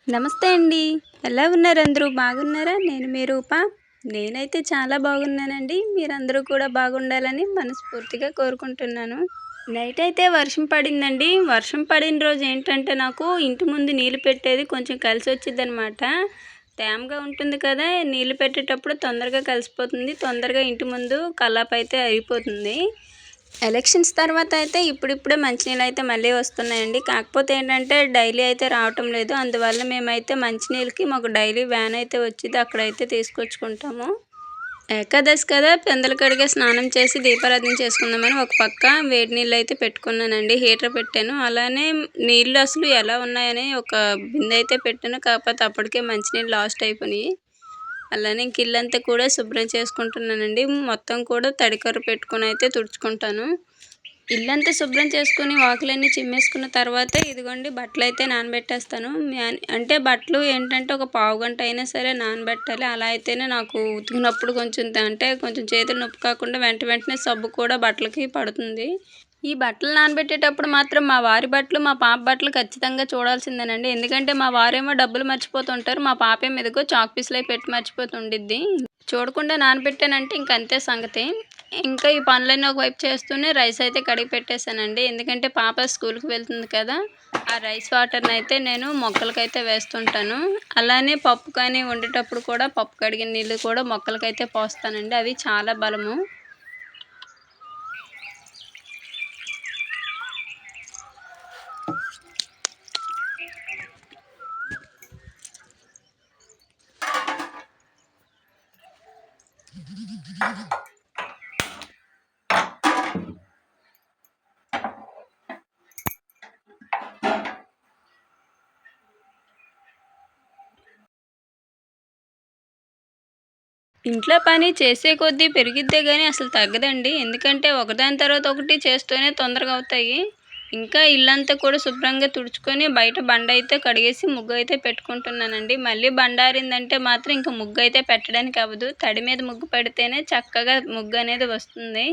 నమస్తే అండి. ఎలా ఉన్నారు అందరూ? బాగున్నారా? నేను మీ రూప. నేనైతే చాలా బాగున్నానండి. మీరందరూ కూడా బాగుండాలని మనస్ఫూర్తిగా కోరుకుంటున్నాను. నైట్ అయితే వర్షం పడిందండి. వర్షం పడిన రోజు ఏంటంటే నాకు ఇంటి ముందు నీళ్ళు పెట్టేది కొంచెం కలిసొచ్చిద్దనమాట. తేమగా ఉంటుంది కదా! నీళ్ళు పెట్టేటప్పుడు తొందరగా కలిసిపోతుంది. తొందరగా ఇంటి ముందు కల్లాపైతే అయిపోతుంది. ఎలక్షన్స్ తర్వాత అయితే ఇప్పుడిప్పుడే మంచినీళ్ళు అయితే మళ్ళీ వస్తున్నాయండి. కాకపోతే ఏంటంటే డైలీ అయితే రావటం లేదు. అందువల్ల మేమైతే మంచినీళ్ళకి మాకు డైలీ వ్యాన్ అయితే వచ్చిద్ది. అక్కడైతే తీసుకొచ్చుకుంటాము. ఏకాదశి కదా! పెందలు కడిగే స్నానం చేసి దీపారాధన చేసుకుందామని ఒక పక్క వేడి నీళ్ళు అయితే పెట్టుకున్నానండి. హీటర్ పెట్టాను. అలానే నీళ్ళు అసలు ఎలా ఉన్నాయని ఒక బిందె అయితే పెట్టాను. కాకపోతే అప్పటికే మంచినీళ్ళు లాస్ట్ అయిపోయినాయి. అలానే ఇంక ఇల్లంతా కూడా శుభ్రం చేసుకుంటున్నానండి. మొత్తం కూడా తడికర్ర పెట్టుకొని అయితే తుడుచుకుంటాను. ఇల్లంతా శుభ్రం చేసుకొని వాకిలన్నీ చిమ్మేసుకున్న తర్వాత ఇదిగోండి బట్టలైతే నానబెట్టేస్తాను. అంటే బట్టలు ఏంటంటే ఒక పావుగంట అయినా సరే నానబెట్టాలి. అలా అయితేనే నాకు ఉతికినప్పుడు కొంచెం చేతులు నొప్పి కాకుండా వెంటనే సబ్బు కూడా బట్టలకి పడుతుంది. ఈ బట్టలు నానబెట్టేటప్పుడు మాత్రం మా వారి బట్టలు, మా పాప బట్టలు ఖచ్చితంగా చూడాల్సిందేనండి. ఎందుకంటే మా వారేమో డబ్బులు మర్చిపోతుంటారు. మా పాపేమో ఇదిగో చాక్ పీసులయి పెట్టి మర్చిపోతుండిద్ది. చూడకుండా నానబెట్టానంటే ఇంక అంతే సంగతి. ఇంకా ఈ పనులన్నీ ఒకవైపు చేస్తూనే రైస్ అయితే కడిగి పెట్టేశానండి. ఎందుకంటే పాప స్కూల్‌కి వెళ్తుంది కదా! ఆ రైస్ వాటర్‌నయితే నేను మొక్కలకైతే వేస్తుంటాను. అలానే పప్పు కానీ వండేటప్పుడు కూడా పప్పు కడిగిన నీళ్ళు కూడా మొక్కలకైతే పోస్తానండి. అవి చాలా బలము. ఇంట్లో పని చేసే కొద్దీ పెరిగిద్దే గానీ అసలు తగ్గదండి. ఎందుకంటే ఒకదాని తర్వాత ఒకటి చేస్తూనే తొందరగా అవుతాయి. ఇంకా ఇల్లంతా కూడా శుభ్రంగా తుడుచుకొని బయట బండయితే కడిగేసి ముగ్గయితే పెట్టుకుంటున్నానండి. మళ్ళీ బండారిందంటే మాత్రం ఇంక ముగ్గయితే పెట్టడానికి అవ్వదు. తడి మీద ముగ్గు పెడితేనే చక్కగా ముగ్గనేది వస్తుంది.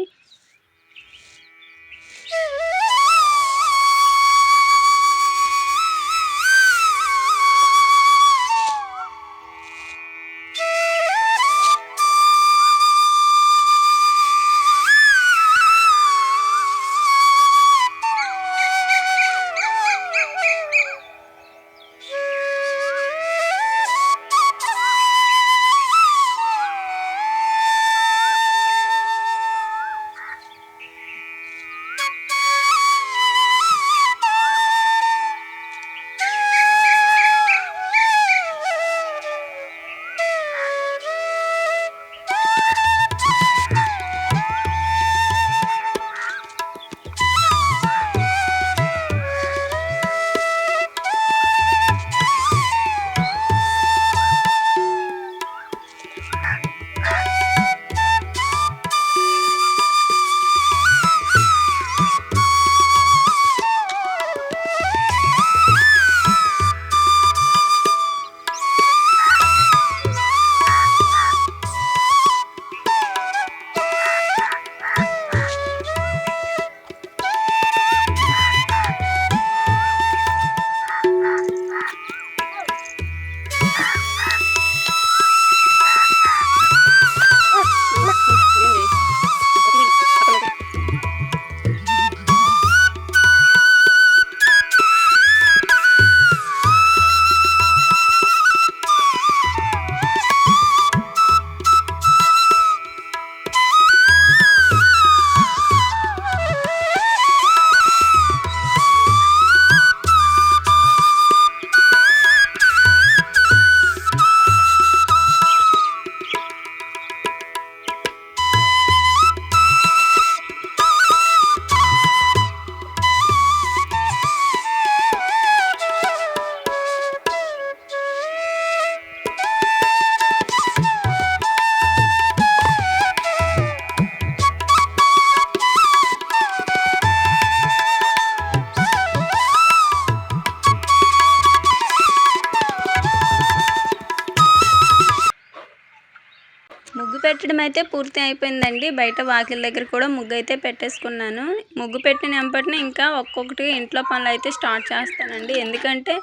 పెట్టడం అయితే పూర్తి అయిపోయిందండి. బయట వాకిలి దగ్గర కూడా ముగ్గు అయితే పెట్టేసుకున్నాను. ముగ్గు పెట్టిన వెంబటనే ఇంకా ఒక్కొక్కటి ఇంట్లో పనులు అయితే స్టార్ట్ చేస్తానండి. ఎందుకంటే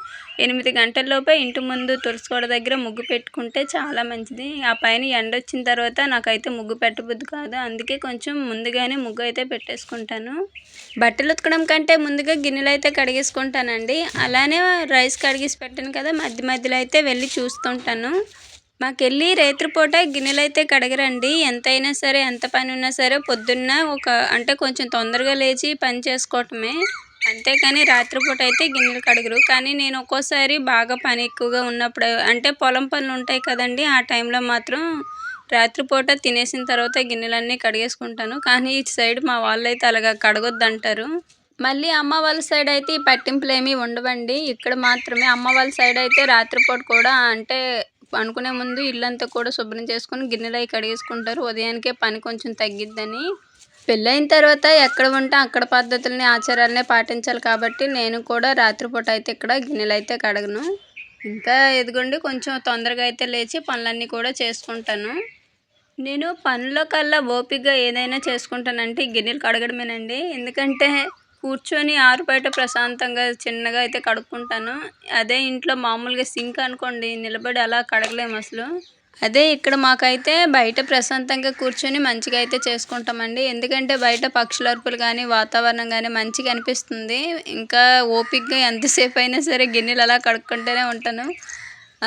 8 గంటల్లోపే ఇంటి ముందు తులసికోట దగ్గర ముగ్గు పెట్టుకుంటే చాలా మంచిది. ఆ పైన ఎండ వచ్చిన తర్వాత నాకైతే ముగ్గు పెట్టబుద్ధి కాదు. అందుకే కొంచెం ముందుగానే ముగ్గు అయితే పెట్టేసుకుంటాను. బట్టలు ఉతకడం కంటే ముందుగా గిన్నెలు అయితే కడిగేసుకుంటానండి. అలానే రైస్ కడిగేసి పెట్టాను కదా, మధ్య మధ్యలో అయితే వెళ్ళి చూస్తుంటాను. మాకెళ్ళి రేత్రిపూట గిన్నెలైతే కడగరండి. ఎంతైనా సరే, ఎంత పని ఉన్నా సరే పొద్దున్న అంటే కొంచెం తొందరగా లేచి పని చేసుకోవటమే. అంతేకాని రాత్రిపూట అయితే గిన్నెలు కడగరు. కానీ నేను ఒక్కోసారి బాగా పని ఎక్కువగా ఉన్నప్పుడు అంటే పొలం పనులు ఉంటాయి కదండి, ఆ టైంలో మాత్రం రాత్రిపూట తినేసిన తర్వాత గిన్నెలన్నీ కడిగేసుకుంటాను. కానీ ఇటు సైడ్ మా వాళ్ళైతే అలాగా కడగొద్దంటారు. మళ్ళీ అమ్మ వాళ్ళ సైడ్ అయితే ఈ పట్టింపులు ఏమీ ఉండవండి. ఇక్కడ మాత్రమే అమ్మ వాళ్ళ సైడ్ అయితే రాత్రిపూట కూడా అంటే అనుకునే ముందు ఇల్లంతా కూడా శుభ్రం చేసుకొని గిన్నెలు అవి కడిగేసుకుంటారు. ఉదయానికే పని కొంచెం తగ్గిద్దని. పెళ్ళైన తర్వాత ఎక్కడ ఉంటే అక్కడ పద్ధతుల్ని ఆచారాలనే పాటించాలి కాబట్టి నేను కూడా రాత్రిపూట అయితే ఇక్కడ గిన్నెలు అయితే కడగను. ఇంకా ఎదుగుండి కొంచెం తొందరగా అయితే లేచి పనులన్నీ కూడా చేసుకుంటాను. నేను పనుల కల్లా ఓపికగా ఏదైనా చేసుకుంటానంటే గిన్నెలు కడగడమేనండి. ఎందుకంటే కూర్చొని ఆరుబయట ప్రశాంతంగా చిన్నగా అయితే కడుక్కుంటాను. అదే ఇంట్లో మామూలుగా సింక్ అనుకోండి, నిలబడి అలా కడగలేము అసలు. అదే ఇక్కడ మాకైతే బయట ప్రశాంతంగా కూర్చొని మంచిగా అయితే చేసుకుంటామండి. ఎందుకంటే బయట పక్షుల అరుపులు కానీ, వాతావరణం కానీ మంచిగా అనిపిస్తుంది. ఇంకా ఓపికగా ఎంతసేపు అయినా సరే గిన్నెలు అలా కడుక్కుంటూనే ఉంటాను.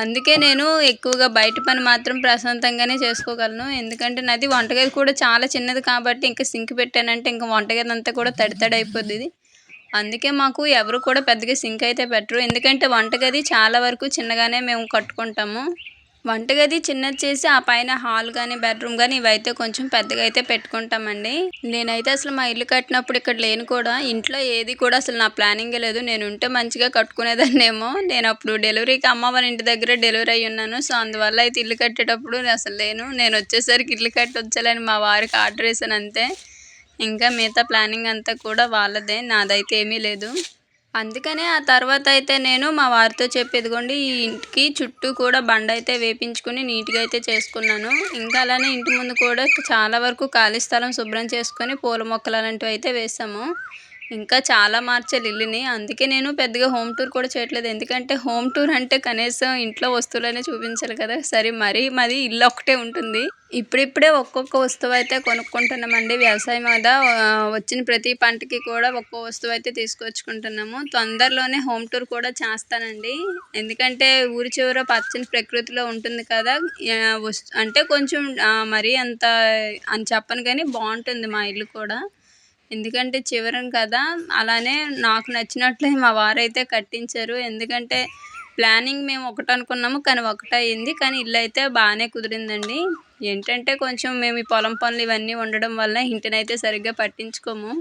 అందుకే నేను ఎక్కువగా బయట పని మాత్రం ప్రశాంతంగానే చేసుకోగలను. ఎందుకంటే నాది వంటగది కూడా చాలా చిన్నది కాబట్టి ఇంకా సింక్ పెట్టానంటే ఇంకా వంటగది అంతా కూడా తడి అయిపోద్ది. అందుకే మాకు ఎవరు కూడా పెద్దగా సింక్ అయితే పెట్టరు. ఎందుకంటే వంటగది చాలా వరకు చిన్నగానే మేము కట్టుకుంటాము. వంటగది చిన్నది చేసి ఆ పైన హాల్ కానీ, బెడ్రూమ్ కానీ ఇవైతే కొంచెం పెద్దగా అయితే పెట్టుకుంటామండి. నేనైతే అసలు మా ఇల్లు కట్టినప్పుడు ఇక్కడ లేను కూడా. ఇంట్లో ఏది కూడా అసలు నా ప్లానింగే లేదు. నేను ఉంటే మంచిగా కట్టుకునేదాన్నేమో. నేను అప్పుడు డెలివరీకి అమ్మ వాళ్ళ ఇంటి దగ్గరే డెలివరీ అయ్యి ఉన్నాను. సో అందువల్ల అయితే ఇల్లు కట్టేటప్పుడు అసలు లేను. నేను వచ్చేసరికి ఇల్లు కట్టి వచ్చేయాలని మా వారికి ఆర్డర్ వేసాను అంతే. ఇంకా మిగతా ప్లానింగ్ అంతా కూడా వాళ్ళదే, నాదైతే ఏమీ లేదు. అందుకనే ఆ తర్వాత అయితే నేను మా వారితో చెప్పి ఇదిగోండి ఈ ఇంటికి చుట్టూ కూడా బండ అయితే వేపించుకుని నీట్గా అయితే చేసుకున్నాను. ఇంకా అలానే ఇంటి ముందు కూడా చాలా వరకు ఖాళీ స్థలం శుభ్రం చేసుకొని పూల మొక్కలు అలాంటివి అయితే వేసాము. ఇంకా చాలా మార్చాలి ఇల్లుని. అందుకే నేను పెద్దగా హోమ్ టూర్ కూడా చేయట్లేదు. ఎందుకంటే హోమ్ టూర్ అంటే కనీసం ఇంట్లో వస్తువులనే చూపించాలి కదా. సరే మరి మాది ఇల్లు ఒక్కటే ఉంటుంది. ఇప్పుడిప్పుడే ఒక్కొక్క వస్తువు అయితే కొనుక్కుంటున్నామండి. వ్యవసాయం మీద వచ్చిన ప్రతి పంటకి కూడా ఒక్కో వస్తువు అయితే తీసుకొచ్చుకుంటున్నాము. తొందరలోనే హోమ్ టూర్ కూడా చేస్తానండి. ఎందుకంటే ఊరి చివర పచ్చని ప్రకృతిలో ఉంటుంది కదా. అంటే కొంచెం మరీ అంత అని చెప్పను కానీ బాగుంటుంది మా ఇల్లు కూడా. ఎందుకంటే చివరన కదా, అలానే నాకు నచ్చినట్లే మా వారైతే కట్టించారు. ఎందుకంటే ప్లానింగ్ మేము ఒకటి అనుకున్నాము కానీ ఒకటి అయింది. కానీ ఇల్లు అయితే బాగానే కుదిరిందండి. ఏంటంటే కొంచెం మేము ఈ పొలం పనులు ఇవన్నీ ఉండడం వల్ల ఇంటినైతే సరిగ్గా పట్టించుకోము.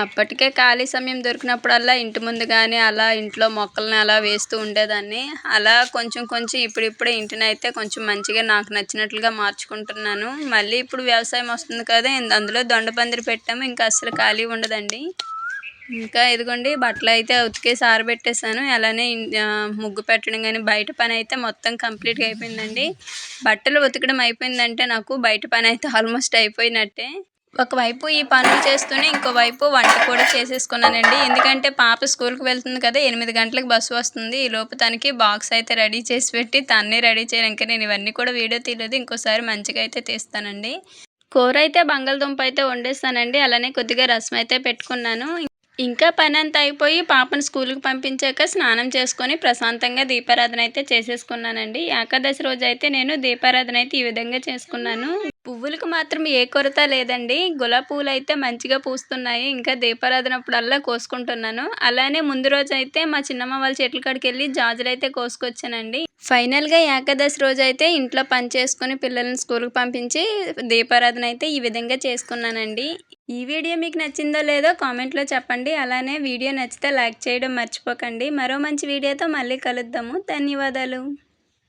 అప్పటికే ఖాళీ సమయం దొరికినప్పుడల్లా ఇంటి ముందు కానీ అలా ఇంట్లో మొక్కల్ని అలా వేస్తూ ఉండేదాన్ని. అలా కొంచెం కొంచెం ఇప్పుడిప్పుడే ఇంటిని అయితే కొంచెం మంచిగా నాకు నచ్చినట్లుగా మార్చుకుంటున్నాను. మళ్ళీ ఇప్పుడు వ్యవసాయం వస్తుంది కదా, అందులో దొండపందిరి పెట్టాము. ఇంకా అస్సలు ఖాళీ ఉండదండి. ఇంకా ఇదిగోండి బట్టలు అయితే ఉతికేసి ఆరబెట్టేసాను. అలానే ముగ్గు పెట్టడం కానీ బయట పని అయితే మొత్తం కంప్లీట్గా అయిపోయిందండి. బట్టలు ఉతకడం అయిపోయిందంటే నాకు బయట పని అయితే ఆల్మోస్ట్ అయిపోయినట్టే. ఒకవైపు ఈ పనులు చేస్తూనే ఇంకోవైపు వంట కూడా చేసేసుకున్నానండి. ఎందుకంటే పాప స్కూల్కి వెళ్తుంది కదా, 8 గంటలకు బస్సు వస్తుంది. ఈలోపు తనకి బాక్స్ అయితే రెడీ చేసి పెట్టి తన్నే రెడీ చేయాలి. ఇంకా నేను ఇవన్నీ కూడా వీడియో తీయలేదు, ఇంకోసారి మంచిగా అయితే తీస్తానండి. కూర అయితే బంగాళదుంప అయితే వండేస్తానండి. అలానే కొద్దిగా రసం అయితే పెట్టుకున్నాను. ఇంకా పని అంతా అయిపోయి పాపను స్కూల్కి పంపించాక స్నానం చేసుకొని ప్రశాంతంగా దీపారాధన అయితే చేసేసుకున్నానండి. ఏకాదశి రోజు అయితే నేను దీపారాధన అయితే ఈ విధంగా చేసుకున్నాను. పువ్వులకు మాత్రం ఏ కొరత లేదండి. గులాబీ పువ్వులు అయితే మంచిగా పూస్తున్నాయి. ఇంకా దీపారాధన అప్పుడల్లా కోసుకుంటున్నాను. అలానే ముందు రోజు అయితే మా చిన్నమ్మ వాళ్ళ చెట్ల కాడికి వెళ్ళి జాజులు అయితే కోసుకొచ్చానండి. ఫైనల్గా ఏకాదశి రోజు అయితే ఇంట్లో పని చేసుకుని పిల్లల్ని స్కూల్కి పంపించి దీపారాధన అయితే ఈ విధంగా చేసుకున్నానండి. ఈ వీడియో మీకు నచ్చిందో లేదో కామెంట్లో చెప్పండి. అలానే వీడియో నచ్చితే లైక్ చేయడం మర్చిపోకండి. మరో మంచి వీడియోతో మళ్ళీ కలుద్దాము. ధన్యవాదాలు.